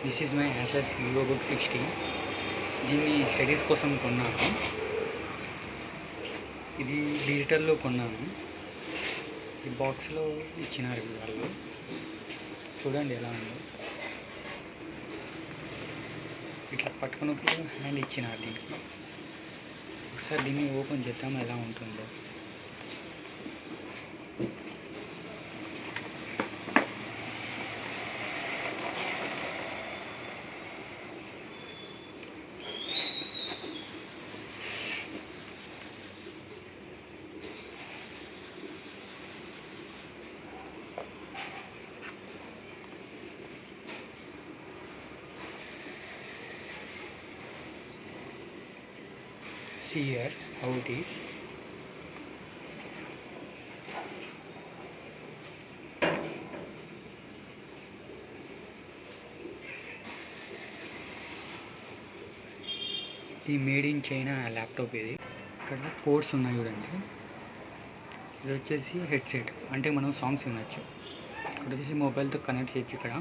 This is my Asus Vivobook 60. దీన్ని studies కోసం కొన్నాను. ఇది డిజిటల్లో కొన్నాను. ఈ బాక్స్లో ఇచ్చినారు వాళ్ళు. చూడండి ఎలా ఉందో. ఇట్లా పట్టుకున్నప్పుడు హ్యాండ్ ఇచ్చినారు దీనికి. ఒకసారి దీన్ని ఓపెన్ చేద్దాం ఎలా ఉంటుందో. See here how it is. ఇది మేడ్ ఇన్ చైనా ల్యాప్టాప్. ఇది ఇక్కడ పోర్ట్స్ ఉన్నాయి చూడండి. ఇది వచ్చేసి హెడ్సెట్, అంటే మనం సాంగ్స్ వినొచ్చు. ఇక్కడ వచ్చేసి మొబైల్తో కనెక్ట్ చేయొచ్చు. ఇక్కడ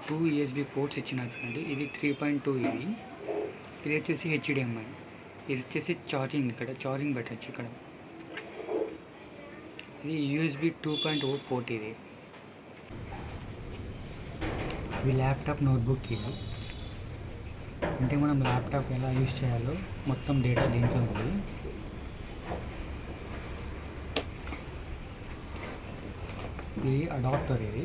2 USB పోర్ట్స్ ఇచ్చినారు చూడండి. ఇది 3.2. ఇది వచ్చేసి HDMI. ఇది వచ్చేసి ఛార్జింగ్, ఇక్కడ ఛార్జింగ్ పెట్టచ్చు. ఇక్కడ ఇది USB 2.0 పోర్ట్. ఇది ల్యాప్టాప్ నోట్బుక్. ఇది అంటే మనం ల్యాప్టాప్ ఎలా యూజ్ చేయాలో మొత్తం డేటా దీంట్లో ఉంది. ఇది అడాప్టర్. ఇది